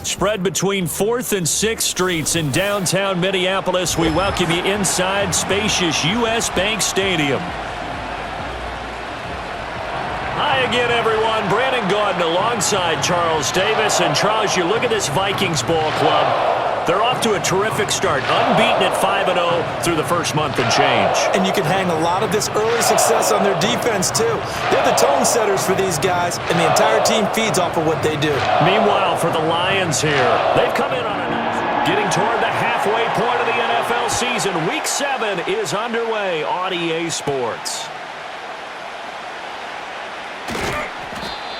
Spread between 4th and 6th Streets in downtown Minneapolis. We welcome you inside spacious U.S. Bank Stadium. Hi again, everyone. Brandon Gaudin alongside Charles Davis. And Charles, you look at this Vikings ball club. They're off to a terrific start, unbeaten at 5-0 through the first month and change. And you can hang a lot of this early success on their defense, too. They're the tone setters for these guys, and the entire team feeds off of what they do. Meanwhile, for the Lions here, they've come in on getting toward the halfway point of the NFL season. Week 7 is underway on EA Sports.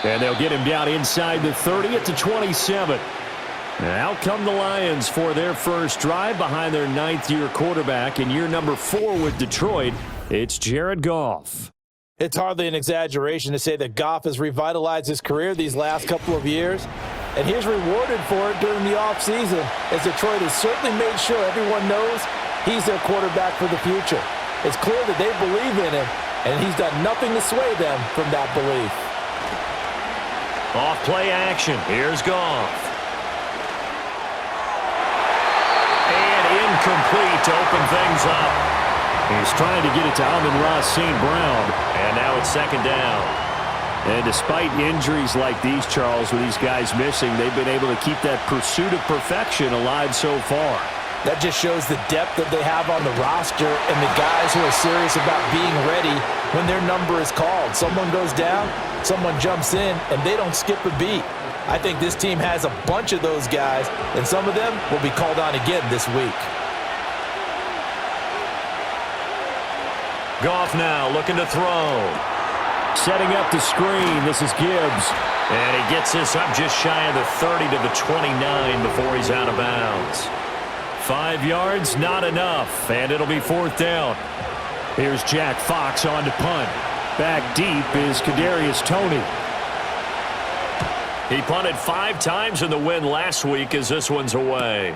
And they'll get him down inside the 30 at the 27. Out come the Lions for their first drive behind their 9th-year quarterback in year number 4 with Detroit. It's Jared Goff. It's hardly an exaggeration to say that Goff has revitalized his career these last couple of years, and he's rewarded for it during the offseason, as Detroit has certainly made sure everyone knows he's their quarterback for the future. It's clear that they believe in him, and he's done nothing to sway them from that belief. Off play action. Here's Goff. Incomplete to open things up. He's trying to get it to Amon-Ra St. Brown, and now it's 2nd down. And despite injuries like these, Charles, with these guys missing, they've been able to keep that pursuit of perfection alive so far. That just shows the depth that they have on the roster and the guys who are serious about being ready when their number is called. Someone goes down, someone jumps in, and they don't skip a beat. I think this team has a bunch of those guys, and some of them will be called on again this week. Goff now looking to throw. Setting up the screen. This is Gibbs. And he gets this up just shy of the 30 to the 29 before he's out of bounds. 5 yards, not enough. And it'll be 4th down. Here's Jack Fox on to punt. Back deep is Kadarius Toney. He punted 5 times in the win last week as this one's away.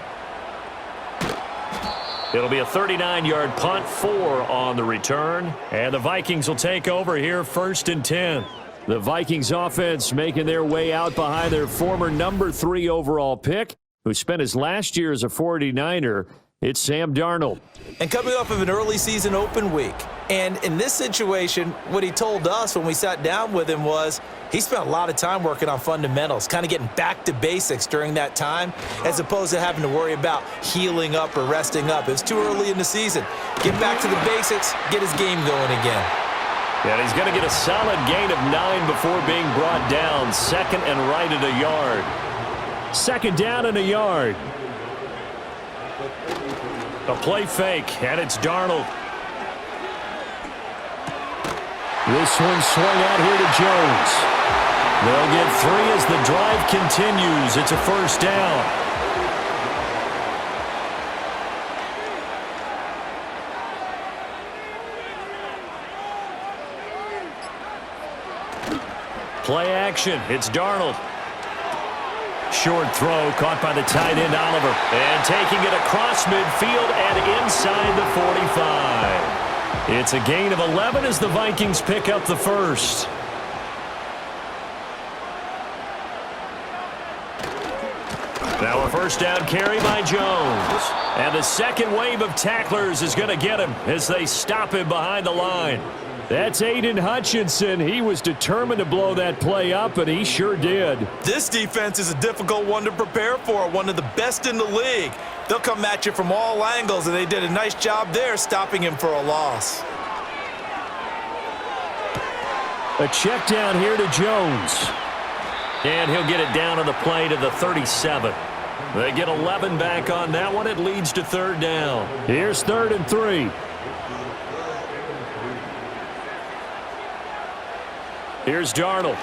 It'll be a 39-yard punt, 4 on the return. And the Vikings will take over here 1st and 10. The Vikings offense making their way out behind their former number 3 overall pick, who spent his last year as a 49er. It's Sam Darnold. And coming off of an early season open week. And in this situation, what he told us when we sat down with him was he spent a lot of time working on fundamentals, kind of getting back to basics during that time, as opposed to having to worry about healing up or resting up. It's too early in the season. Get back to the basics, get his game going again. And he's going to get a solid gain of 9 before being brought down. 2nd and right at a yard. 2nd down and a yard. A play fake, and it's Darnold. This one swung out here to Jones. They'll get 3 as the drive continues. It's a 1st down. Play action. It's Darnold. Short throw caught by the tight end Oliver. And taking it across midfield and inside the 45. It's a gain of 11 as the Vikings pick up the first. Now a 1st down carry by Jones. And the second wave of tacklers is going to get him as they stop him behind the line. That's Aiden Hutchinson. He was determined to blow that play up, and he sure did. This defense is a difficult one to prepare for, one of the best in the league. They'll come at you from all angles, and they did a nice job there stopping him for a loss. A check down here to Jones. And he'll get it down on the play to the 37. They get 11 back on that one. It leads to 3rd down. Here's 3rd and 3. Here's Darnold.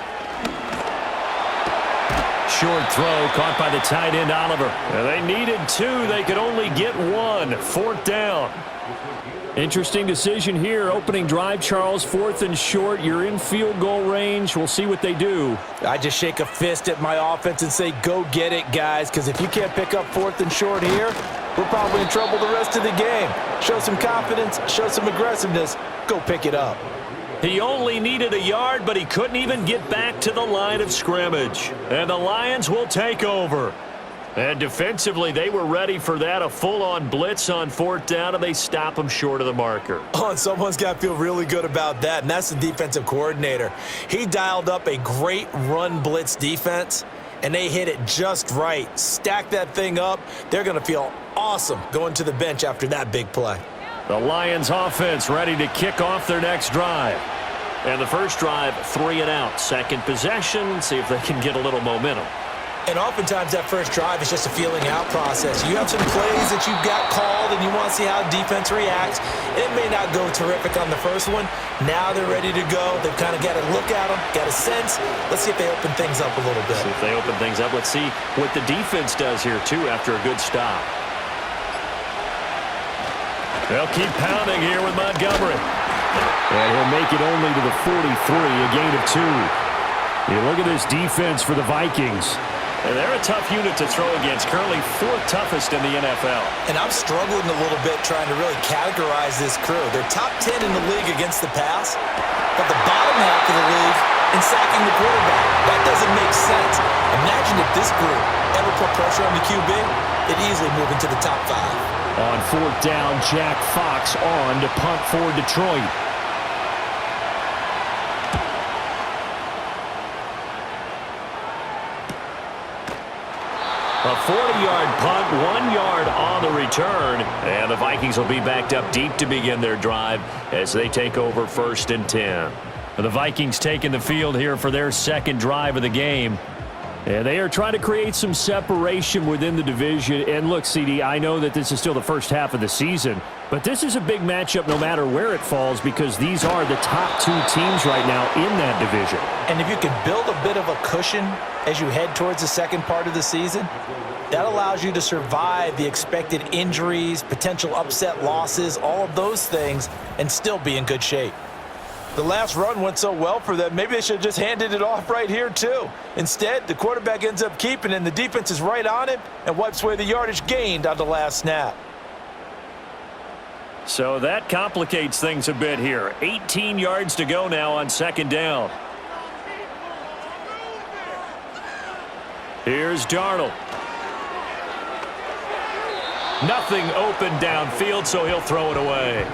Short throw caught by the tight end Oliver. They needed 2. They could only get 1. 4th down. Interesting decision here. Opening drive, Charles. 4th and short. You're in field goal range. We'll see what they do. I just shake a fist at my offense and say, go get it, guys, because if you can't pick up 4th and short here, we're probably in trouble the rest of the game. Show some confidence, show some aggressiveness, go pick it up. He only needed a yard, but he couldn't even get back to the line of scrimmage. And the Lions will take over. And defensively, they were ready for that, a full-on blitz on fourth down, and they stop them short of the marker. Oh, and someone's got to feel really good about that, and that's the defensive coordinator. He dialed up a great run blitz defense, and they hit it just right. Stack that thing up. They're going to feel awesome going to the bench after that big play. The Lions offense ready to kick off their next drive. And the first drive, 3 and out. Second possession, see if they can get a little momentum. And oftentimes that first drive is just a feeling out process. You have some plays that you've got called and you want to see how defense reacts. It may not go terrific on the first one. Now they're ready to go. They've kind of got to look at them, got a sense. Let's see if they open things up a little bit. See if they open things up. Let's see what the defense does here, too, after a good stop. They'll keep pounding here with Montgomery. And he'll make it only to the 43, a gain of 2. You look at this defense for the Vikings. And they're a tough unit to throw against, currently 4th toughest in the NFL. And I'm struggling a little bit trying to really categorize this crew. They're top 10 in the league against the pass, but the bottom half of the league in sacking the quarterback. That doesn't make sense. Imagine if this group ever put pressure on the QB, they'd easily move into the top 5. On fourth down, Jack Fox on to punt for Detroit. A 40-yard punt, 1 yard on the return, and the Vikings will be backed up deep to begin their drive as they take over 1st and 10. The Vikings taking the field here for their second drive of the game. And they are trying to create some separation within the division. And look, CD, I know that this is still the first half of the season, but this is a big matchup no matter where it falls because these are the top 2 teams right now in that division. And if you can build a bit of a cushion as you head towards the second part of the season, that allows you to survive the expected injuries, potential upset losses, all of those things, and still be in good shape. The last run went so well for them, maybe they should have just handed it off right here, too. Instead, the quarterback ends up keeping it, and the defense is right on him and wipes away the yardage gained on the last snap. So that complicates things a bit here. 18 yards to go now on second down. Here's Darnold. Nothing open downfield, so he'll throw it away.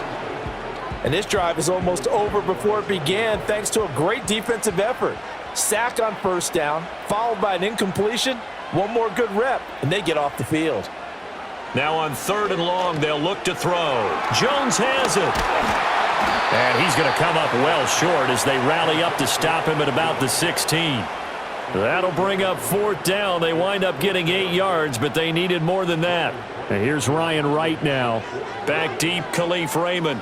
And this drive is almost over before it began thanks to a great defensive effort. Sack on first down, followed by an incompletion. One more good rep, and they get off the field. Now on 3rd and long, they'll look to throw. Jones has it. And he's going to come up well short as they rally up to stop him at about the 16. That'll bring up 4th down. They wind up getting 8 yards, but they needed more than that. And here's Ryan Wright now. Back deep, Khalif Raymond.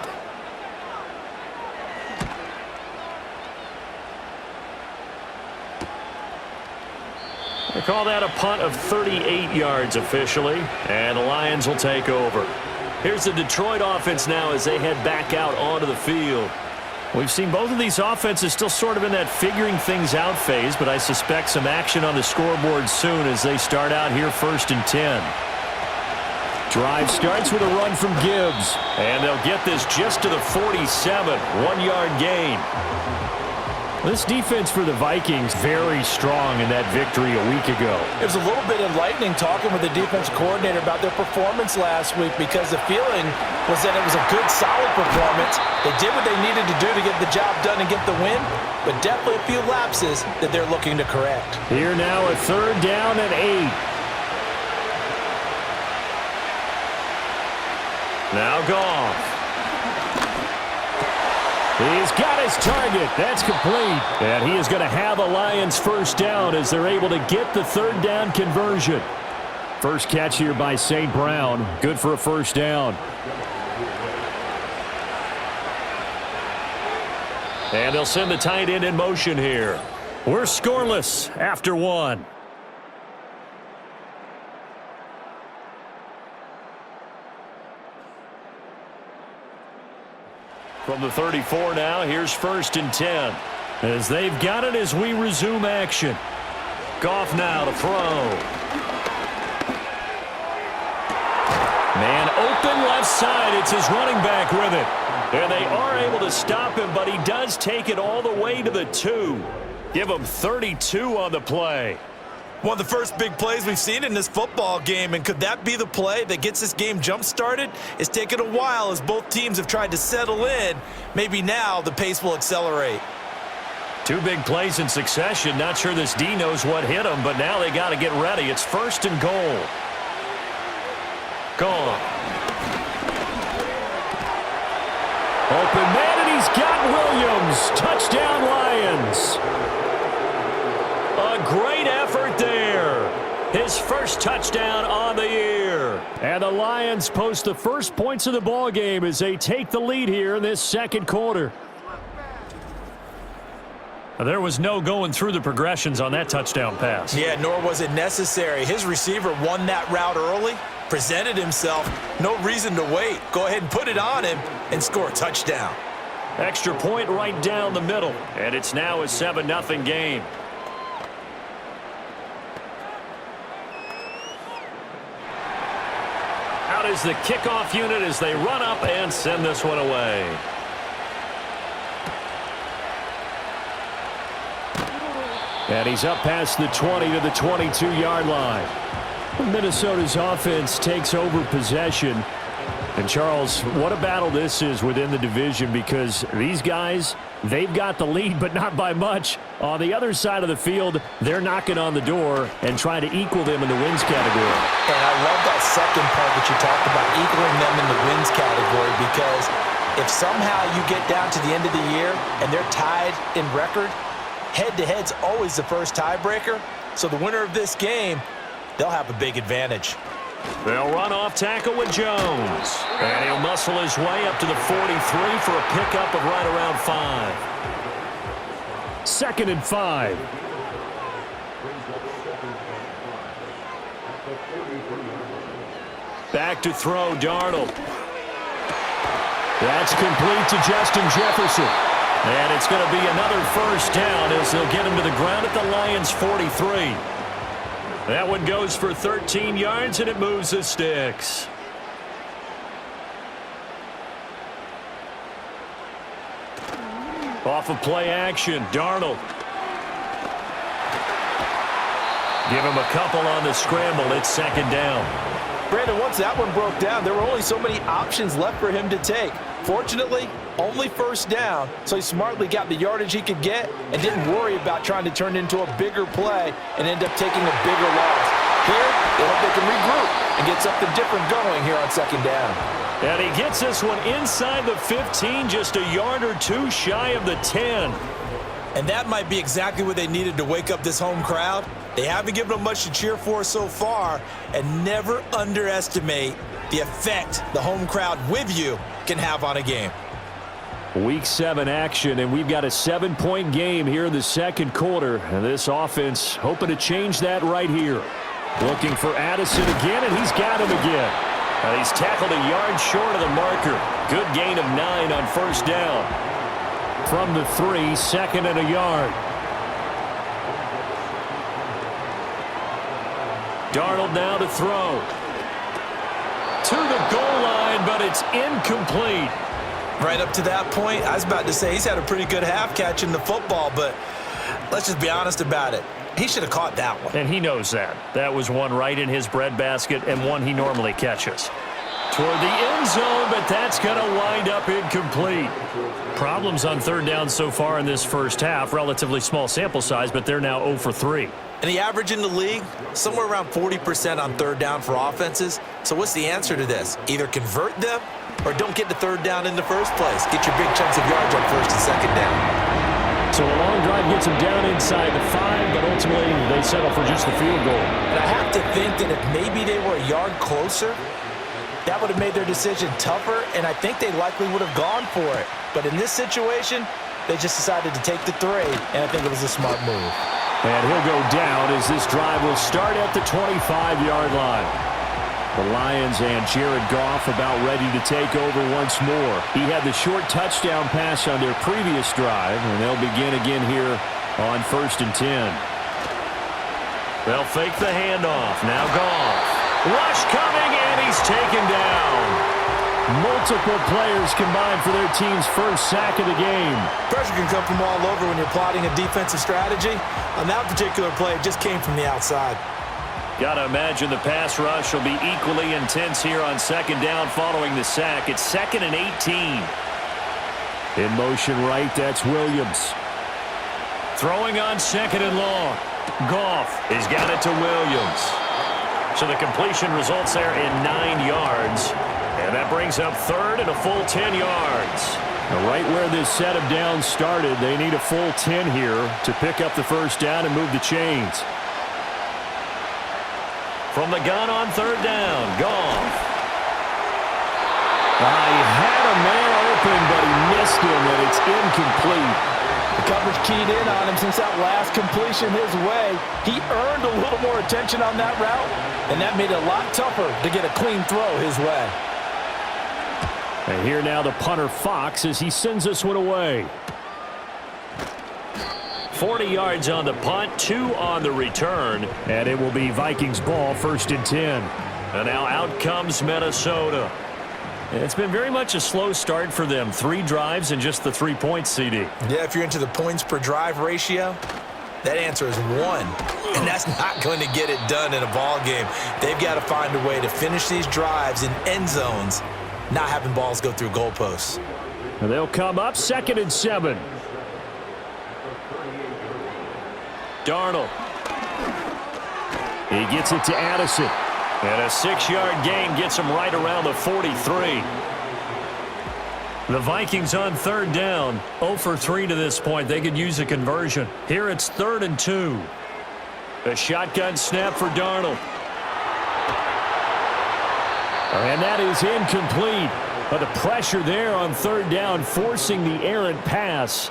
They call that a punt of 38 yards officially, and the Lions will take over. Here's the Detroit offense now as they head back out onto the field. We've seen both of these offenses still sort of in that figuring things out phase, but I suspect some action on the scoreboard soon as they start out here 1st and 10. Drive starts with a run from Gibbs, and they'll get this just to the 47, 1 yard gain. This defense for the Vikings very strong in that victory a week ago. It was a little bit enlightening talking with the defense coordinator about their performance last week because the feeling was that it was a good, solid performance. They did what they needed to do to get the job done and get the win, but definitely a few lapses that they're looking to correct. Here now a 3rd down and 8. Now Goff. He's got his target. That's complete. And he is going to have a Lions first down as they're able to get the 3rd down conversion. First catch here by St. Brown. Good for a first down. And they'll send the tight end in motion here. We're scoreless after 1. From the 34 now, here's 1st and 10. As they've got it as we resume action. Goff now to throw. Man open left side. It's his running back with it. And they are able to stop him, but he does take it all the way to the 2. Give him 32 on the play. One of the first big plays we've seen in this football game, and could that be the play that gets this game jump-started? It's taken a while as both teams have tried to settle in. Maybe now the pace will accelerate. Two big plays in succession. Not sure this D knows what hit him, but now they got to get ready. It's 1st and goal. Gone. Open man, and he's got Williams. Touchdown, Lions. A great effort there. His first touchdown on the year. And the Lions post the first points of the ball game as they take the lead here in this second quarter. There was no going through the progressions on that touchdown pass. Yeah, nor was it necessary. His receiver won that route early, presented himself. No reason to wait. Go ahead and put it on him and score a touchdown. Extra point right down the middle. And it's now a 7-0 game. Out is the kickoff unit as they run up and send this one away. And he's up past the 20 to the 22-yard line. Minnesota's offense takes over possession. And, Charles, what a battle this is within the division, because these guys, they've got the lead, but not by much. On the other side of the field, they're knocking on the door and trying to equal them in the wins category. And I love that second part that you talked about, equaling them in the wins category, because if somehow you get down to the end of the year and they're tied in record, head-to-head's always the first tiebreaker. So the winner of this game, they'll have a big advantage. They'll run off tackle with Jones. And he'll muscle his way up to the 43 for a pickup of right around 5. 2nd and 5. Back to throw, Darnold. That's complete to Justin Jefferson. And it's going to be another first down as they'll get him to the ground at the Lions' 43. That one goes for 13 yards, and it moves the sticks. Off of play action, Darnold. Give him a couple on the scramble. It's 2nd down. Brandon, once that one broke down, there were only so many options left for him to take. Fortunately, only first down, so he smartly got the yardage he could get and didn't worry about trying to turn it into a bigger play and end up taking a bigger loss. Here, they hope they can regroup and get something different going here on 2nd down. And he gets this one inside the 15, just a yard or two shy of the 10. And that might be exactly what they needed to wake up this home crowd. They haven't given them much to cheer for so far, and never underestimate the effect the home crowd with you can have on a game. Week 7 action, and we've got a 7-point game here in the second quarter. And this offense hoping to change that right here. Looking for Addison again, and he's got him again. And he's tackled a yard short of the marker. Good gain of 9 on first down. From the 3, 2nd and a yard. Darnold now to throw. To the goal line, but it's incomplete. Right up to that point, I was about to say he's had a pretty good half catching the football, but let's just be honest about it. He should have caught that one. And he knows that. That was one right in his breadbasket and one he normally catches. Toward the end zone, but that's going to wind up incomplete. Problems on 3rd down so far in this first half. Relatively small sample size, but they're now 0 for 3. And the average in the league, somewhere around 40% on 3rd down for offenses. So what's the answer to this? Either convert them or don't get to 3rd down in the first place. Get your big chunks of yards on 1st and 2nd down. So a long drive gets them down inside the 5, but ultimately they settle for just the field goal. And I have to think that if maybe they were a yard closer, that would have made their decision tougher, and I think they likely would have gone for it. But in this situation, they just decided to take the 3, and I think it was a smart move. And he'll go down as this drive will start at the 25-yard line. The Lions and Jared Goff about ready to take over once more. He had the short touchdown pass on their previous drive, and they'll begin again here on 1st and 10. They'll fake the handoff. Now Goff. Rush coming, and he's taken down. Multiple players combined for their team's first sack of the game. Pressure can come from all over when you're plotting a defensive strategy. On that particular play, it just came from the outside. Got to imagine the pass rush will be equally intense here on second down following the sack. It's 2nd and 18. In motion right, that's Williams. Throwing on 2nd and long. Goff has got it to Williams. So the completion results there in 9 yards. And that brings up 3rd and a full 10 yards. Now right where this set of downs started, they need a full 10 here to pick up the first down and move the chains. From the gun on 3rd down, Goff. He had a man open, but he missed him, and it's incomplete. The coverage keyed in on him since that last completion his way. He earned a little more attention on that route, and that made it a lot tougher to get a clean throw his way. And here now the punter Fox as he sends this one away. 40 yards on the punt, 2 on the return. And it will be Vikings ball, 1st and 10. And now out comes Minnesota. It's been very much a slow start for them. 3 drives and just the 3 points, CD. Yeah, if you're into the points per drive ratio, that answer is 1. And that's not going to get it done in a ball game. They've got to find a way to finish these drives in end zones, not having balls go through goalposts. And they'll come up 2nd and 7. Darnold. He gets it to Addison. And a 6-yard gain gets him right around the 43. The Vikings on 3rd down. 0 for 3 to this point. They could use a conversion. Here it's 3rd and 2. A shotgun snap for Darnold. And that is incomplete. But the pressure there on 3rd down, forcing the errant pass.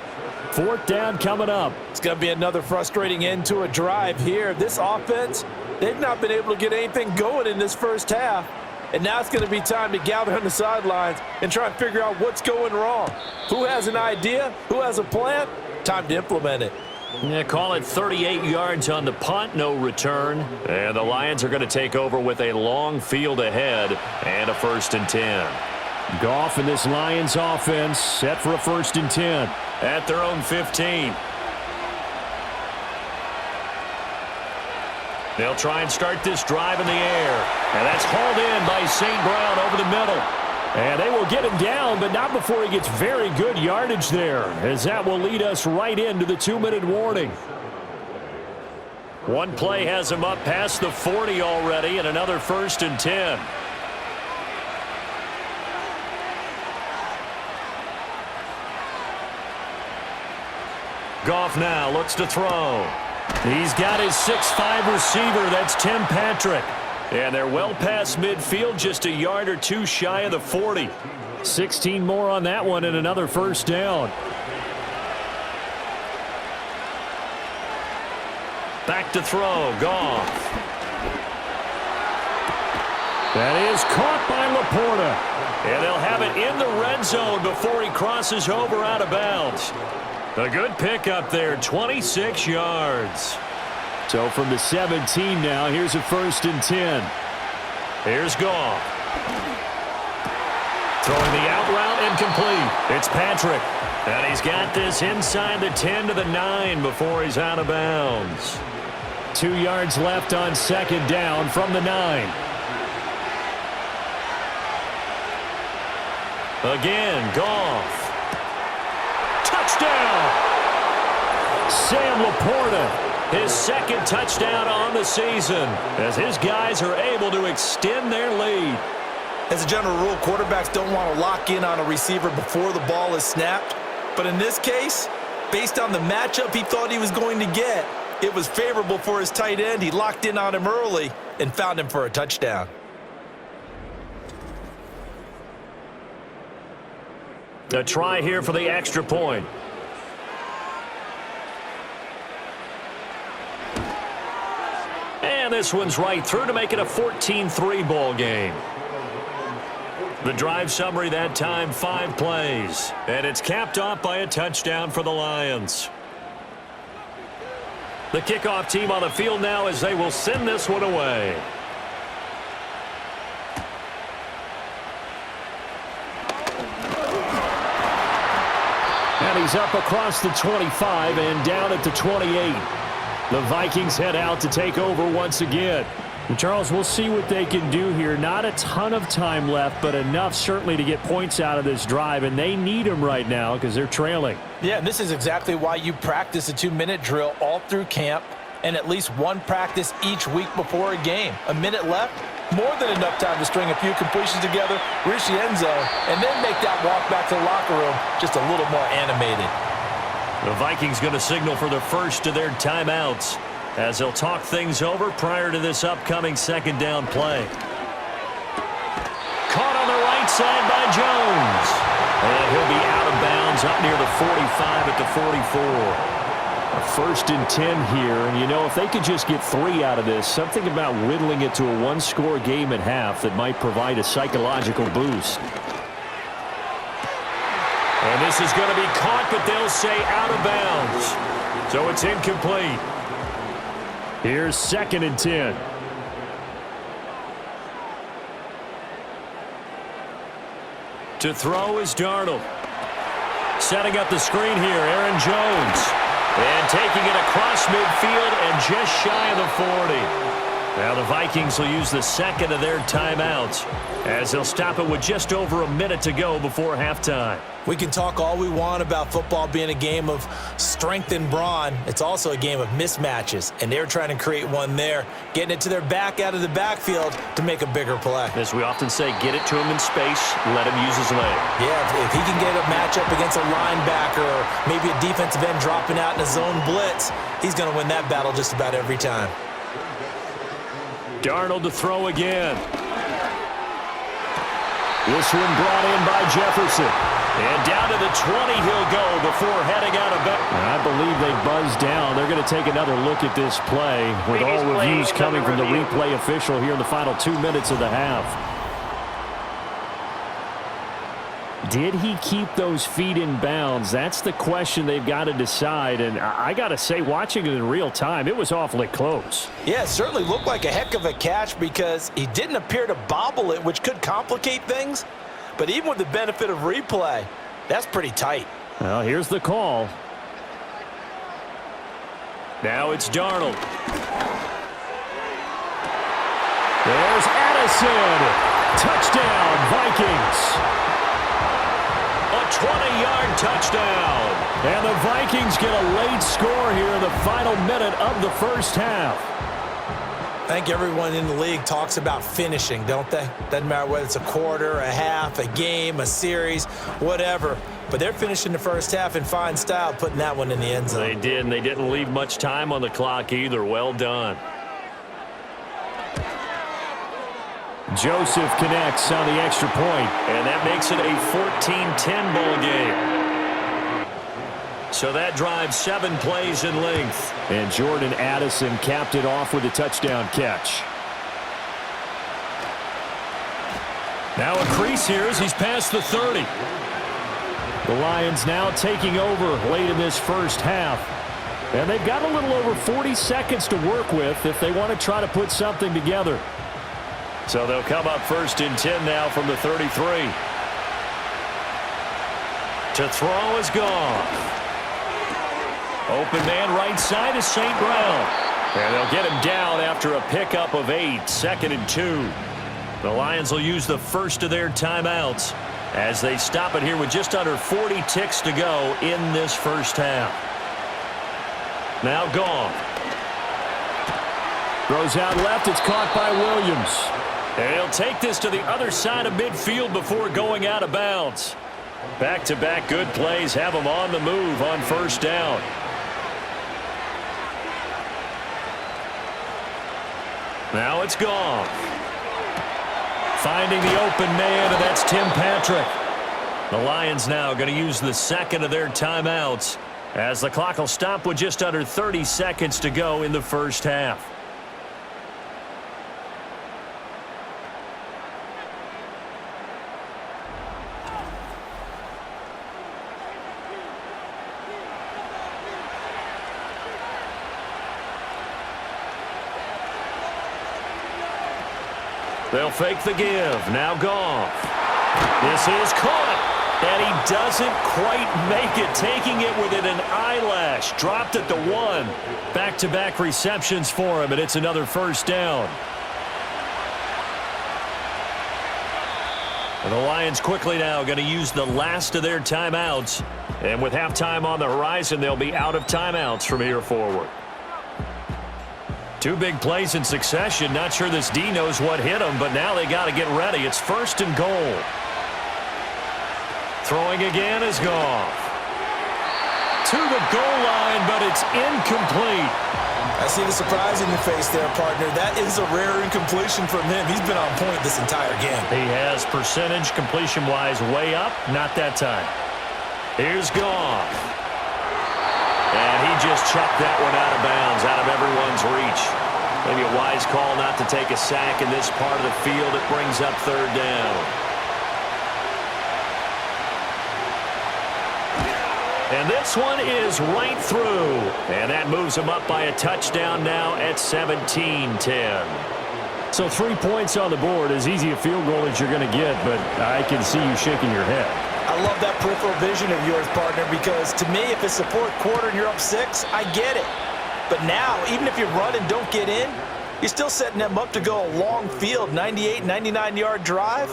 4th down coming up. It's going to be another frustrating end to a drive here. This offense, they've not been able to get anything going in this first half. And now it's going to be time to gather on the sidelines and try and figure out what's going wrong. Who has an idea? Who has a plan? Time to implement it. Yeah, call it 38 yards on the punt, no return. And the Lions are going to take over with a long field ahead and a 1st and 10. Goff and this Lions offense set for a 1st and 10 at their own 15. They'll try and start this drive in the air. And that's hauled in by St. Brown over the middle. And they will get him down, but not before he gets very good yardage there, as that will lead us right into the 2-minute warning. One play has him up past the 40 already, and another 1st and 10. Goff now looks to throw. He's got his 6'5" receiver. That's Tim Patrick. And they're well past midfield, just a yard or 2 shy of the 40. 16 more on that one and another 1st down. Back to throw. Goff. That is caught by Laporta. And they'll have it in the red zone before he crosses over out of bounds. A good pickup there, 26 yards. So from the 17 now, here's a 1st and 10. Here's Goff. Throwing the out route incomplete. It's Patrick. And he's got this inside the 10 to the 9 before he's out of bounds. 2 yards left on 2nd down from the 9. Again, Goff. Touchdown! Sam Laporta. His 2nd touchdown on the season as his guys are able to extend their lead. As a general rule, quarterbacks don't want to lock in on a receiver before the ball is snapped. But in this case, based on the matchup he thought he was going to get, it was favorable for his tight end. He locked in on him early and found him for a touchdown. A try here for the extra point. And this one's right through to make it a 14-3 ball game. The drive summary that time, 5 plays. And it's capped off by a touchdown for the Lions. The kickoff team on the field now as they will send this one away. And he's up across the 25 and down at the 28. The Vikings head out to take over once again. Charles, we'll see what they can do here. Not a ton of time left, but enough certainly to get points out of this drive, and they need them right now because they're trailing. Yeah, and this is exactly why you practice a 2-minute drill all through camp and at least one practice each week before a game. A minute left, more than enough time to string a few completions together, reach the end zone, and then make that walk back to the locker room just a little more animated. The Vikings going to signal for the first of their timeouts as they'll talk things over prior to this upcoming second down play. Caught on the right side by Jones. And he'll be out of bounds up near the 45 at the 44. A 1st and 10 here, and you know, if they could just get 3 out of this, something about whittling it to a one-score game at half that might provide a psychological boost. And this is going to be caught, but they'll say out of bounds. So it's incomplete. Here's 2nd and 10. To throw is Darnold. Setting up the screen here, Aaron Jones. And taking it across midfield and just shy of the 40. Now the Vikings will use the second of their timeouts as they'll stop it with just over a minute to go before halftime. We can talk all we want about football being a game of strength and brawn. It's also a game of mismatches, and they're trying to create one there, getting it to their back out of the backfield to make a bigger play. As we often say, get it to him in space, let him use his leg. Yeah, if he can get a matchup against a linebacker or maybe a defensive end dropping out in a zone blitz, he's going to win that battle just about every time. Darnold to throw again. This one brought in by Jefferson. And down to the 20 he'll go before heading out of bounds. I believe they buzzed down. They're going to take another look at this play with all reviews coming from the replay official here in the final 2 minutes of the half. Did he keep those feet in bounds? That's the question they've got to decide. And I got to say, watching it in real time, it was awfully close. Yeah, it certainly looked like a heck of a catch because he didn't appear to bobble it, which could complicate things. But even with the benefit of replay, that's pretty tight. Well, here's the call. Now it's Darnold. There's Addison. Touchdown, Vikings. A 20-yard touchdown. And the Vikings get a late score here in the final minute of the first half. I think everyone in the league talks about finishing, don't they? Doesn't matter whether it's a quarter, a half, a game, a series, whatever. But they're finishing the first half in fine style, putting that one in the end zone. They did, and they didn't leave much time on the clock either. Well done. Joseph connects on the extra point, and that makes it a 14-10 ball game. So that drives 7 plays in length. And Jordan Addison capped it off with a touchdown catch. Now a crease here as he's past the 30. The Lions now taking over late in this first half. And they've got a little over 40 seconds to work with if they want to try to put something together. So they'll come up 1st and 10 now from the 33. To throw is gone. Open man right side is St. Brown. And they'll get him down after a pickup of 8, 2nd and 2. The Lions will use the first of their timeouts as they stop it here with just under 40 ticks to go in this first half. Now gone. Throws out left. It's caught by Williams. And he'll take this to the other side of midfield before going out of bounds. Back-to-back good plays have them on the move on first down. Now it's gone. Finding the open man, and that's Tim Patrick. The Lions now going to use the second of their timeouts as the clock will stop with just under 30 seconds to go in the first half. They'll fake the give. Now Goff. This is caught. And he doesn't quite make it, taking it within an eyelash. Dropped at the 1. Back-to-back receptions for him, and it's another first down. And the Lions quickly now going to use the last of their timeouts. And with halftime on the horizon, they'll be out of timeouts from here forward. 2 big plays in succession. Not sure this D knows what hit him, but now they got to get ready. It's 1st and goal. Throwing again is Goff. To the goal line, but it's incomplete. I see the surprise in your face there, partner. That is a rare incompletion from him. He's been on point this entire game. He has percentage completion-wise way up. Not that time. Here's Goff. And he just chucked that one out of bounds, out of everyone's reach. Maybe a wise call not to take a sack in this part of the field. It brings up 3rd down. And this one is right through. And that moves him up by a touchdown now at 17-10. So 3 points on the board, as easy a field goal as you're going to get, but I can see you shaking your head. I love that peripheral vision of yours, partner, because to me, if it's the 4th quarter and you're up 6, I get it. But now, even if you run and don't get in, you're still setting them up to go a long field, 98, 99-yard drive.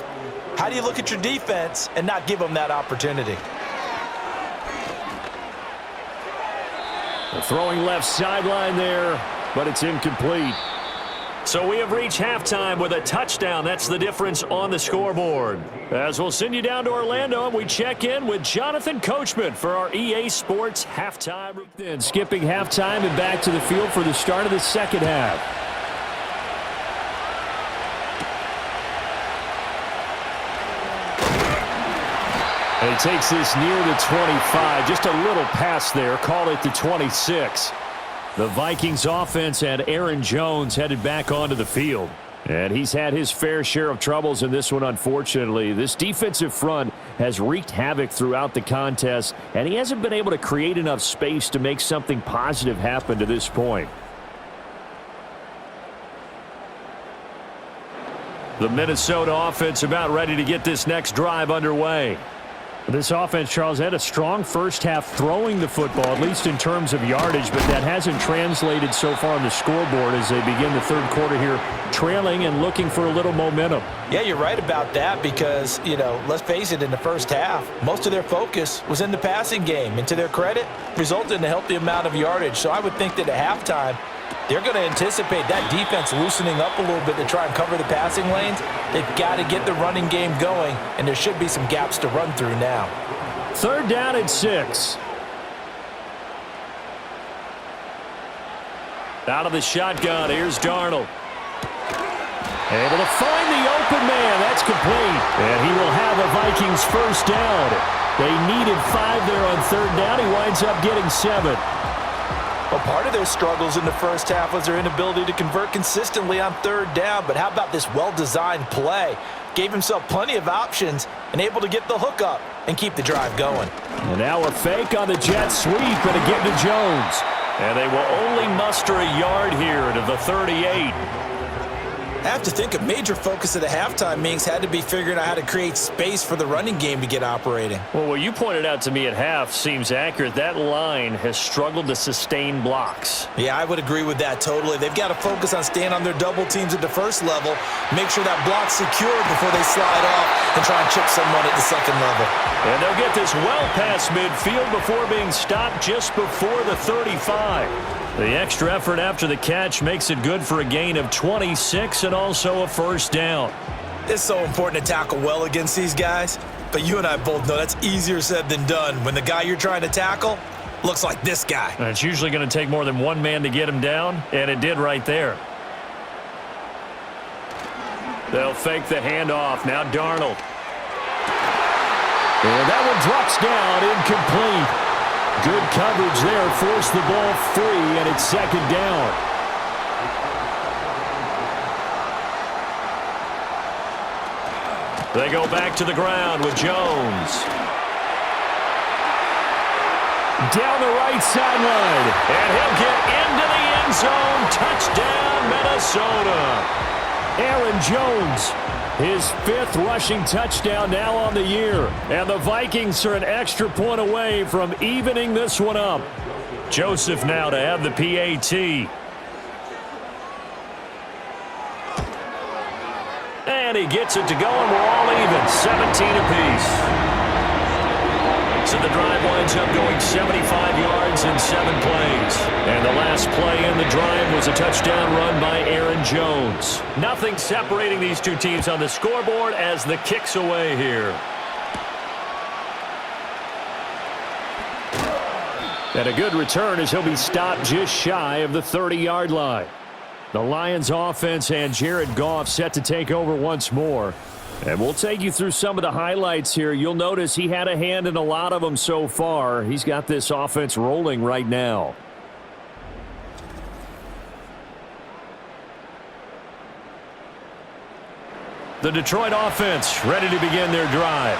How do you look at your defense and not give them that opportunity? Throwing left sideline there, but it's incomplete. So we have reached halftime with a touchdown. That's the difference on the scoreboard. As we'll send you down to Orlando, and we check in with Jonathan Coachman for our EA Sports halftime. Then skipping halftime and back to the field for the start of the second half. And he takes this near the 25. Just a little pass there. Call it the 26. The Vikings offense had Aaron Jones headed back onto the field. And he's had his fair share of troubles in this one, unfortunately. This defensive front has wreaked havoc throughout the contest, and he hasn't been able to create enough space to make something positive happen to this point. The Minnesota offense about ready to get this next drive underway. This offense, Charles, had a strong first half throwing the football, at least in terms of yardage, but that hasn't translated so far on the scoreboard as they begin the 3rd quarter here, trailing and looking for a little momentum. Yeah, you're right about that because, let's face it, in the first half, most of their focus was in the passing game. And to their credit, resulted in a healthy amount of yardage. So I would think that at halftime, they're going to anticipate that defense loosening up a little bit to try and cover the passing lanes. They've got to get the running game going, and there should be some gaps to run through now. 3rd down and 6. Out of the shotgun, here's Darnold. Able to find the open man. That's complete. And he will have a Vikings first down. They needed 5 there on 3rd down. He winds up getting 7. Well, part of their struggles in the first half was their inability to convert consistently on 3rd down. But how about this well-designed play? Gave himself plenty of options and able to get the hook up and keep the drive going. And now a fake on the jet sweep and a get to Jones. And they will only muster a yard here to the 38. I have to think a major focus of the halftime meetings had to be figuring out how to create space for the running game to get operating. Well, what you pointed out to me at half seems accurate. That line has struggled to sustain blocks. Yeah, I would agree with that totally. They've got to focus on staying on their double teams at the first level, make sure that block's secured before they slide off and try and chip someone at the second level. And they'll get this well past midfield before being stopped just before the 35. The extra effort after the catch makes it good for a gain of 26 and also a first down. It's so important to tackle well against these guys, but you and I both know that's easier said than done when the guy you're trying to tackle looks like this guy. And it's usually going to take more than one man to get him down, and it did right there. They'll fake the handoff. Now Darnold. And that one drops down, incomplete. Good coverage there, forced the ball free, and it's 2nd down. They go back to the ground with Jones. Down the right sideline, and he'll get into the end zone. Touchdown, Minnesota. Aaron Jones, his 5th rushing touchdown now on the year. And the Vikings are an extra point away from evening this one up. Joseph now to have the PAT. And he gets it to go, and we're all even, 17 apiece. So the drive winds up going 75 yards in 7 plays. And the last play in the drive was a touchdown run by Aaron Jones. Nothing separating these two teams on the scoreboard as the kick's away here. And a good return as he'll be stopped just shy of the 30-yard line. The Lions offense and Jared Goff set to take over once more. And we'll take you through some of the highlights here. You'll notice he had a hand in a lot of them so far. He's got this offense rolling right now. The Detroit offense ready to begin their drive.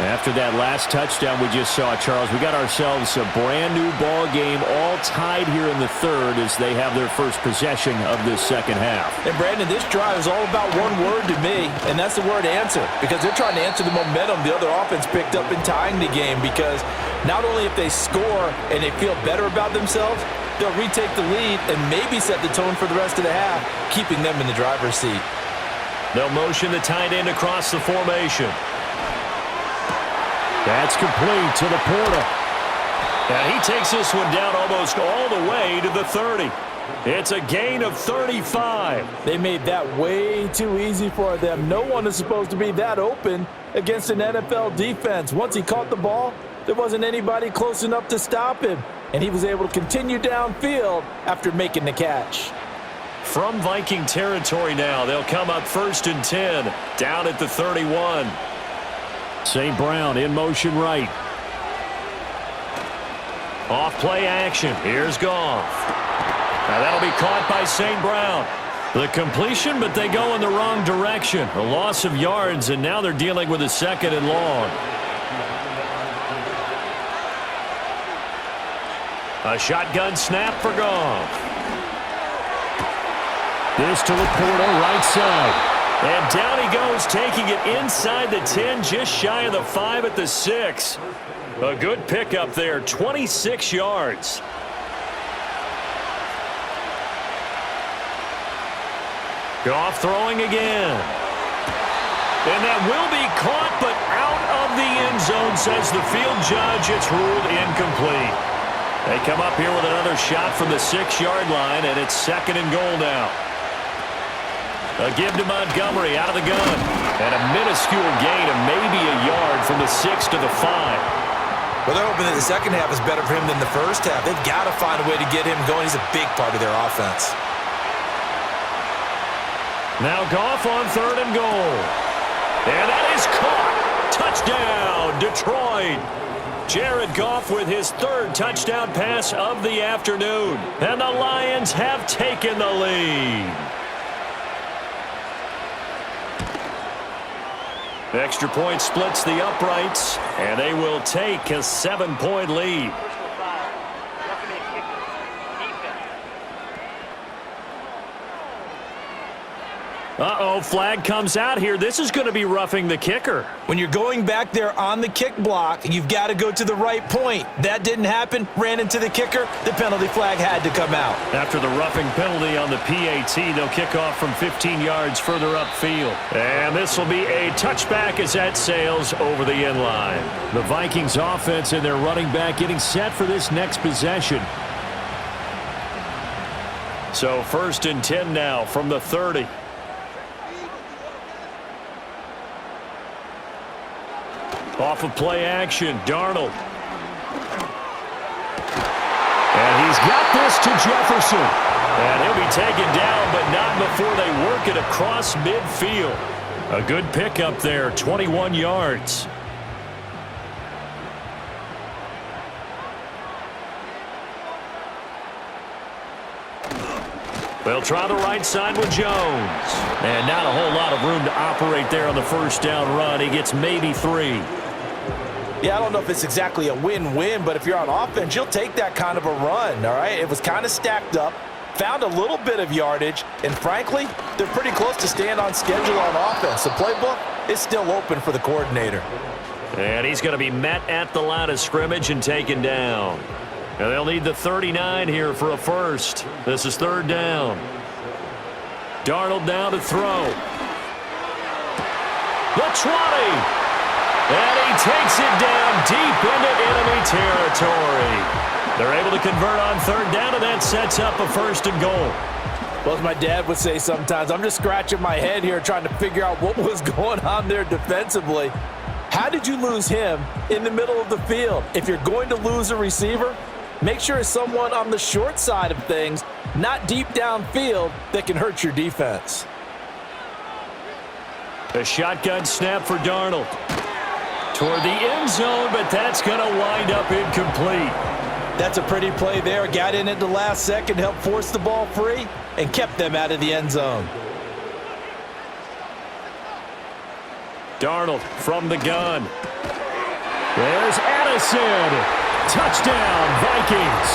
After that last touchdown we just saw, Charles, we got ourselves a brand new ball game, all tied here in the 3rd as they have their first possession of this second half. And Brandon, this drive is all about one word to me, and that's the word answer, because they're trying to answer the momentum the other offense picked up in tying the game, because not only if they score and they feel better about themselves, they'll retake the lead and maybe set the tone for the rest of the half, keeping them in the driver's seat. They'll motion the tight end across the formation. That's complete to the Porter. And he takes this one down almost all the way to the 30. It's a gain of 35. They made that way too easy for them. No one is supposed to be that open against an NFL defense. Once he caught the ball, there wasn't anybody close enough to stop him. And he was able to continue downfield after making the catch. From Viking territory now, they'll come up 1st and 10, down at the 31. St. Brown in motion right. Off play action. Here's Goff. Now that'll be caught by St. Brown. The completion, but they go in the wrong direction. A loss of yards, and now they're dealing with a 2nd and long. A shotgun snap for Goff. This to Laporta, right side. And down he goes, taking it inside the 10, just shy of the 5 at the 6. A good pickup there, 26 yards. Goff throwing again. And that will be caught, but out of the end zone, says the field judge. It's ruled incomplete. They come up here with another shot from the 6-yard line, and it's 2nd and goal now. A give to Montgomery out of the gun. And a minuscule gain of maybe a yard from the 6 to the 5. Well, they're hoping that the second half is better for him than the first half. They've got to find a way to get him going. He's a big part of their offense. Now Goff on 3rd and goal. And that is caught. Touchdown, Detroit. Jared Goff with his 3rd touchdown pass of the afternoon. And the Lions have taken the lead. Extra point splits the uprights, and they will take a 7-point lead. Uh-oh, flag comes out here. This is going to be roughing the kicker. When you're going back there on the kick block, you've got to go to the right point. That didn't happen, ran into the kicker. The penalty flag had to come out. After the roughing penalty on the PAT, they'll kick off from 15 yards further upfield. And this will be a touchback as that sails over the end line. The Vikings offense and their running back getting set for this next possession. So 1st and 10 now from the 30. Off of play action, Darnold. And he's got this to Jefferson. And he'll be taken down, but not before they work it across midfield. A good pickup there, 21 yards. They'll try the right side with Jones. And not a whole lot of room to operate there on the first down run. He gets maybe 3. Yeah, I don't know if it's exactly a win-win, but if you're on offense, you'll take that kind of a run, all right? It was kind of stacked up. found a little bit of yardage, and frankly, they're pretty close to staying on schedule on offense. The playbook is still open for the coordinator. And he's going to be met at the line of scrimmage and taken down. And they'll need the 39 here for a first. This is third down. Darnold now to throw. The 20. And he takes it down deep into enemy territory. They're able to convert on third down, and that sets up a first and goal. Well, as my dad would say sometimes, I'm just scratching my head here trying to figure out what was going on there defensively. How did you lose him in the middle of the field? If you're going to lose a receiver, make sure it's someone on the short side of things, not deep downfield, that can hurt your defense. A shotgun snap for Darnold. Toward the end zone, but that's going to wind up incomplete. That's a pretty play there. Got in at the last second, helped force the ball free, and kept them out of the end zone. Darnold from the gun. There's Addison. Touchdown, Vikings.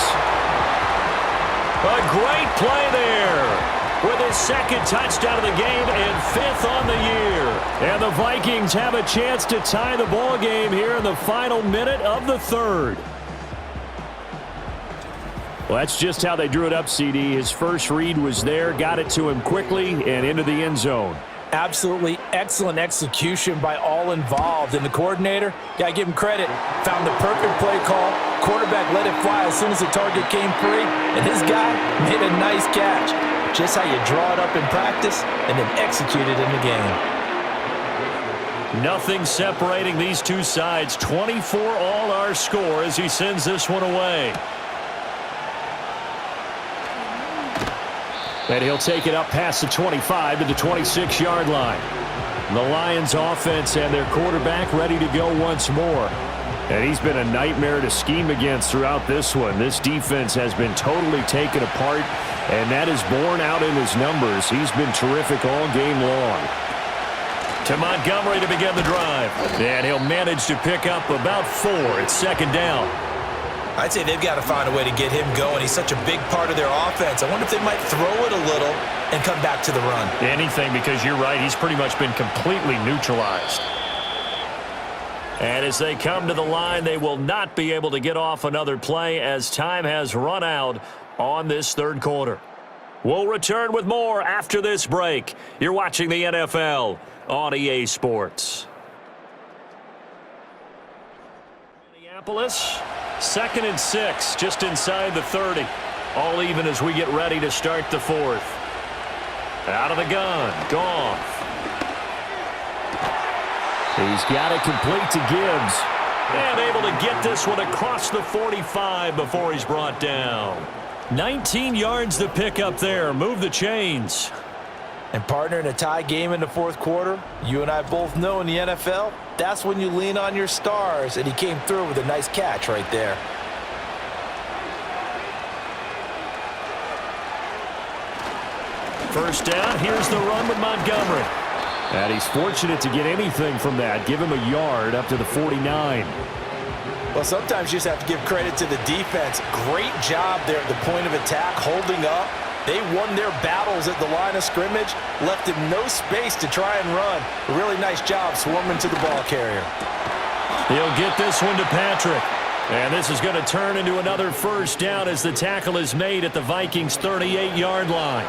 A great play there with his second touchdown of the game and fifth on the year. And the Vikings have a chance to tie the ball game here in the final minute of the third. Well, that's just how they drew it up, CD. His first read was there, got it to him quickly, and into the end zone. Absolutely excellent execution by all involved. And the coordinator, got to give him credit, found the perfect play call. Quarterback let it fly as soon as the target came free, and his guy made a nice catch. Just how you draw it up in practice and then execute it in the game. Nothing separating these two sides. 24 all our score as he sends this one away. And he'll take it up past the 25 to the 26-yard line. The Lions offense and their quarterback ready to go once more. And he's been a nightmare to scheme against throughout this one. This defense has been totally taken apart, and that is borne out in his numbers. He's been terrific all game long. To Montgomery to begin the drive. And he'll manage to pick up about 4 at second down. I'd say they've got to find a way to get him going. He's such a big part of their offense. I wonder if they might throw it a little and come back to the run. Anything, because you're right, he's pretty much been completely neutralized. And as they come to the line, they will not be able to get off another play as time has run out on this third quarter. We'll return with more after this break. You're watching the NFL on EA Sports. Minneapolis, 2nd and 6, just inside the 30. All even as we get ready to start the fourth. Out of the gun, Goff. He's got it complete to Gibbs. And able to get this one across the 45 before he's brought down. 19 yards to pick up there. Move the chains. And partner, in a tie game in the fourth quarter, you and I both know in the NFL, that's when you lean on your stars. And he came through with a nice catch right there. First down, here's the run with Montgomery. And he's fortunate to get anything from that. Give him a yard up to the 49. Well, sometimes you just have to give credit to the defense. Great job there at the point of attack, holding up. They won their battles at the line of scrimmage, left him no space to try and run. A really nice job swarming to the ball carrier. He'll get this one to Patrick. And this is going to turn into another first down as the tackle is made at the Vikings' 38-yard line.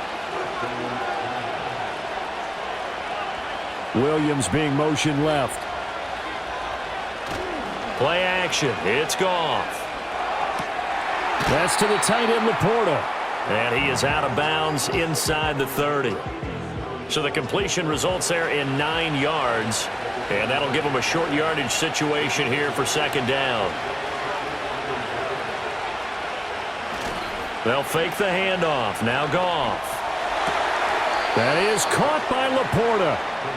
Williams being motion left. Play action. It's Goff. That's to the tight end, Laporta. And he is out of bounds inside the 30. So the completion results there in 9 yards. And that'll give him a short yardage situation here for second down. They'll fake the handoff. Now Goff. That is caught by Laporta.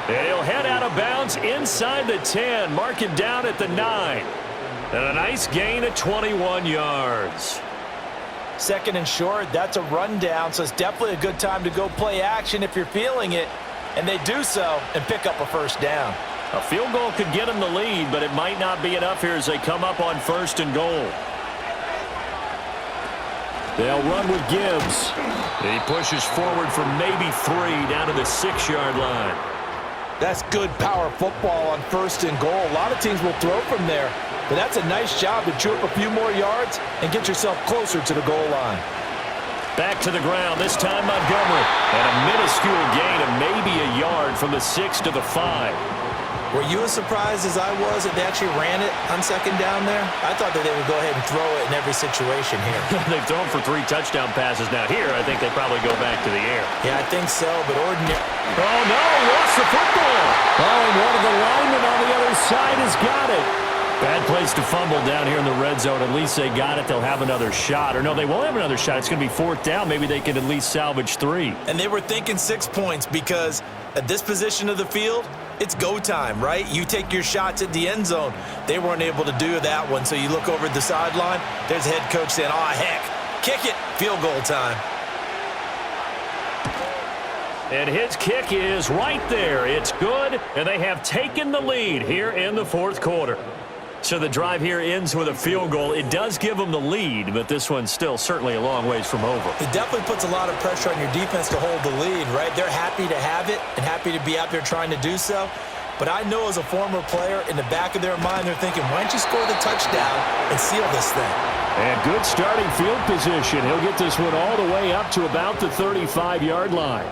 And he'll head out of bounds inside the 10. Mark it down at the 9. And a nice gain at 21 yards. Second and short, that's a rundown, so it's definitely a good time to go play action if you're feeling it. And they do so and pick up a first down. A field goal could get them the lead, but it might not be enough here as they come up on first and goal. They'll run with Gibbs. And he pushes forward for maybe 3 down to the 6-yard line. That's good power football on 1st and goal. A lot of teams will throw from there, but that's a nice job to chew up a few more yards and get yourself closer to the goal line. Back to the ground, this time Montgomery. And a minuscule gain of maybe a yard from the 6 to the 5. Were you as surprised as I was that they actually ran it on 2nd down there? I thought that they would go ahead and throw it in every situation here. They've thrown for 3 touchdown passes now. Here, I think they probably go back to the air. Yeah, I think so, but ordinary. Oh, no, lost the football. Oh, and one of the linemen on the other side has got it. Bad place to fumble down here in the red zone. At least they got it. They'll have another shot. Or no, they won't have another shot. It's going to be 4th down. Maybe they can at least salvage 3. And they were thinking 6 points because at this position of the field, it's go time, right? You take your shots at the end zone. They weren't able to do that one, so you look over at the sideline. There's the head coach saying, oh, heck, kick it, field goal time. And his kick is right there. It's good, and they have taken the lead here in the 4th quarter. So the drive here ends with a field goal. It does give them the lead, but this one's still certainly a long ways from over. It definitely puts a lot of pressure on your defense to hold the lead, right? They're happy to have it and happy to be out there trying to do so. But I know as a former player, in the back of their mind, they're thinking, why don't you score the touchdown and seal this thing? And good starting field position. He'll get this one all the way up to about the 35-yard line.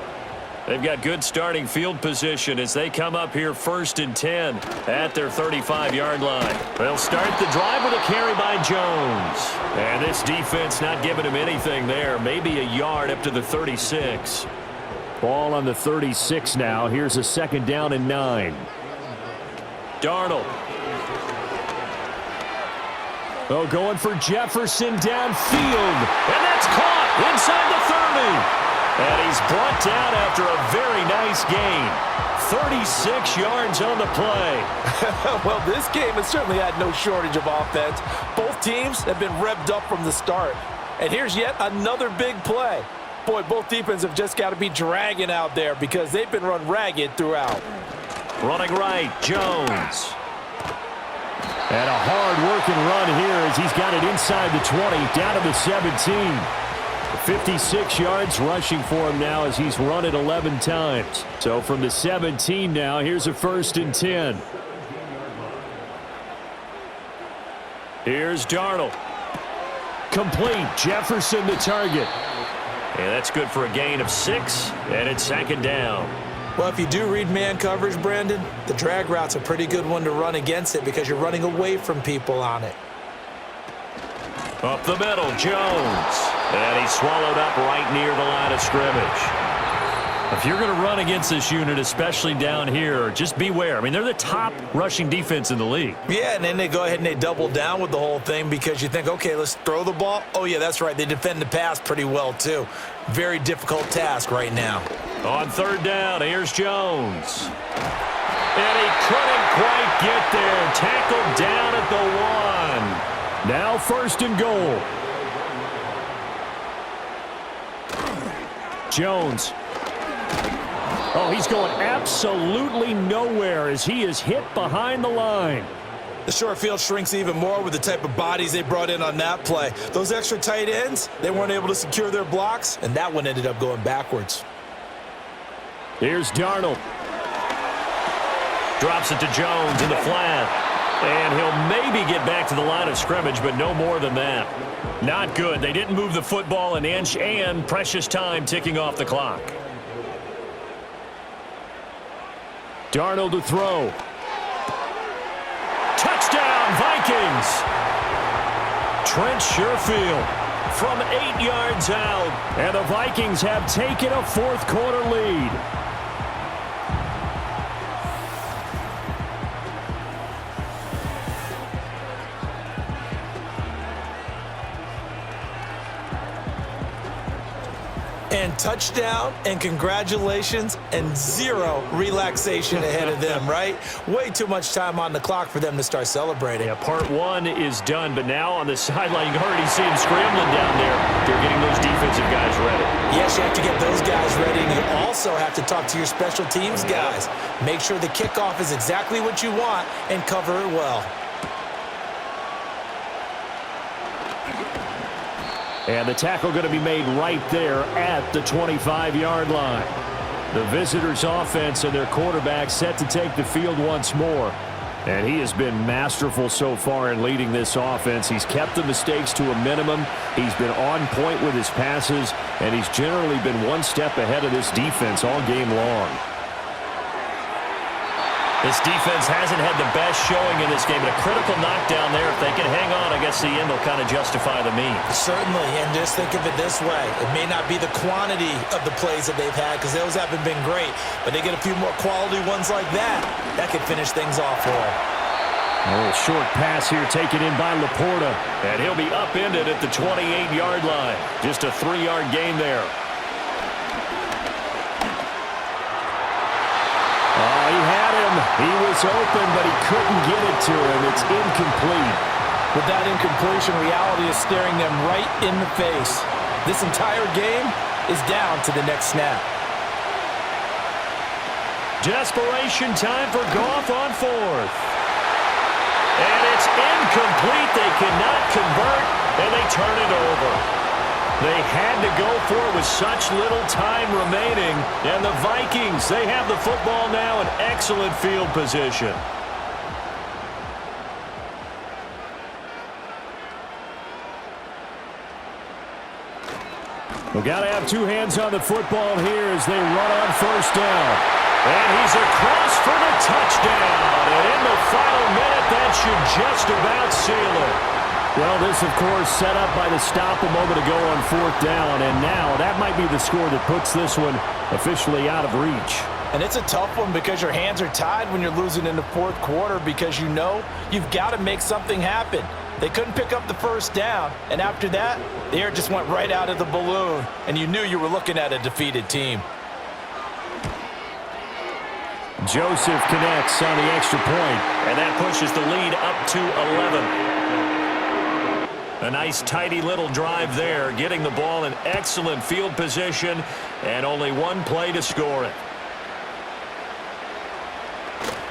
They've got good starting field position as they come up here 1st and 10 at their 35-yard line. They'll start the drive with a carry by Jones. And this defense not giving him anything there. Maybe a yard up to the 36. Ball on the 36 now. Here's a 2nd down and 9. Darnold. Oh, going for Jefferson downfield. And that's caught inside the 30. And he's brought down after a very nice gain. 36 yards on the play. Well, this game has certainly had no shortage of offense. Both teams have been revved up from the start. And here's yet another big play. Boy, both defenses have just got to be dragging out there because they've been run ragged throughout. Running right, Jones. And a hard-working run here as he's got it inside the 20, down to the 17. 56 yards rushing for him now as he's run it 11 times. So from the 17 now, here's a 1st and 10. Here's Darnold. Complete. Jefferson the target. And that's good for a gain of 6, and it's 2nd down. Well, if you do read man coverage, Brandon, the drag route's a pretty good one to run against it because you're running away from people on it. Up the middle, Jones. And he's swallowed up right near the line of scrimmage. If you're going to run against this unit, especially down here, just beware. I mean, they're the top rushing defense in the league. Yeah, and then they go ahead and they double down with the whole thing because you think, okay, let's throw the ball. Oh, yeah, that's right. They defend the pass pretty well, too. Very difficult task right now. On 3rd down, here's Jones. And he couldn't quite get there. Tackled down at the 1. Now 1st and goal. Jones. Oh, he's going absolutely nowhere as he is hit behind the line. The short field shrinks even more with the type of bodies they brought in on that play. Those extra tight ends, they weren't able to secure their blocks, and that one ended up going backwards. Here's Darnold. Drops it to Jones in the flat. And he'll maybe get back to the line of scrimmage, but no more than that. Not good. They didn't move the football an inch, and precious time ticking off the clock. Darnold to throw. Touchdown, Vikings! Trent Sherfield from 8 yards out. And the Vikings have taken a 4th quarter lead. And touchdown and congratulations and 0 relaxation ahead of them, right? Way too much time on the clock for them to start celebrating. Yeah, part 1 is done, but now on the sideline, you can already see them scrambling down there. They're getting those defensive guys ready. Yes, you have to get those guys ready, and you also have to talk to your special teams guys. Make sure the kickoff is exactly what you want and cover it well. And the tackle going to be made right there at the 25-yard line. The visitors' offense and their quarterback set to take the field once more. And he has been masterful so far in leading this offense. He's kept the mistakes to a minimum. He's been on point with his passes, and he's generally been one step ahead of this defense all game long. This defense hasn't had the best showing in this game, but a critical knockdown there. If they can hang on, I guess the end will kind of justify the means. Certainly, and just think of it this way. It may not be the quantity of the plays that they've had because those haven't been great, but they get a few more quality ones like that. That could finish things off for them. A little short pass here taken in by Laporta, and he'll be upended at the 28-yard line. Just a 3-yard gain there. Oh, he had him. He was open, but he couldn't get it to him. It's incomplete. With that incompletion, reality is staring them right in the face. This entire game is down to the next snap. Desperation time for Goff on fourth. And it's incomplete. They cannot convert, and they turn it over. They had to go for it with such little time remaining. And the Vikings, they have the football now in excellent field position. We've got to have two hands on the football here as they run on first down. And he's across for the touchdown. And in the final minute, that should just about seal it. Well, this, of course, set up by the stop a moment ago on fourth down. And now that might be the score that puts this one officially out of reach. And it's a tough one because your hands are tied when you're losing in the fourth quarter because you know you've got to make something happen. They couldn't pick up the first down, and after that, the air just went right out of the balloon, and you knew you were looking at a defeated team. Joseph connects on the extra point, and that pushes the lead up to 11. A nice, tidy little drive there, getting the ball in excellent field position, and only one play to score it.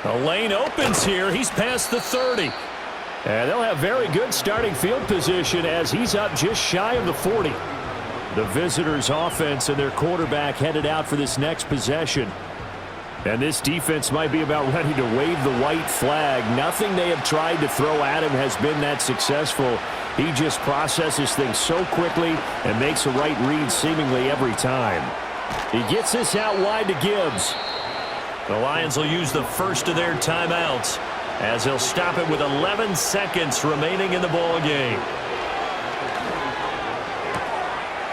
The lane opens here. He's past the 30. And they'll have very good starting field position as he's up just shy of the 40. The visitors' offense and their quarterback headed out for this next possession. And this defense might be about ready to wave the white flag. Nothing they have tried to throw at him has been that successful. He just processes things so quickly and makes a right read seemingly every time. He gets this out wide to Gibbs. The Lions will use the first of their timeouts as they'll stop it with 11 seconds remaining in the ball game.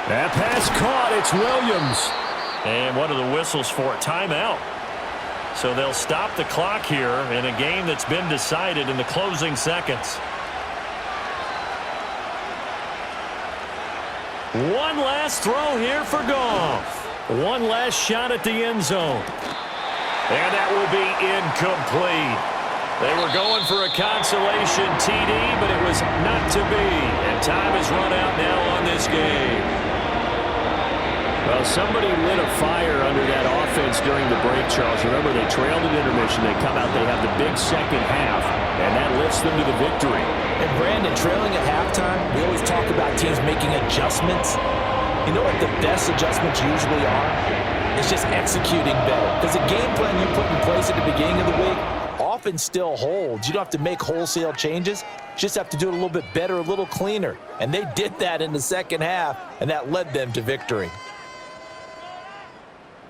That pass caught. It's Williams. And what are the whistles for? Timeout. So they'll stop the clock here in a game that's been decided in the closing seconds. One last throw here for Goff. One last shot at the end zone. And that will be incomplete. They were going for a consolation TD, but it was not to be. And time has run out now on this game. Well, somebody lit a fire under that offense during the break, Charles. Remember, they trailed at intermission. They come out, they have the big second half, and that lifts them to the victory. And Brandon, trailing at halftime, we always talk about teams making adjustments. You know what the best adjustments usually are? It's just executing better. Because the game plan you put in place at the beginning of the week often still holds. You don't have to make wholesale changes. You just have to do it a little bit better, a little cleaner. And they did that in the second half, and that led them to victory.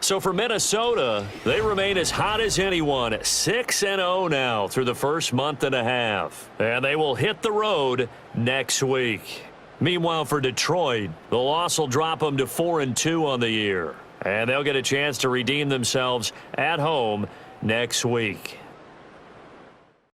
So for Minnesota, they remain as hot as anyone, 6-0 now through the first month and a half. And they will hit the road next week. Meanwhile, for Detroit, the loss will drop them to 4-2 on the year. And they'll get a chance to redeem themselves at home next week.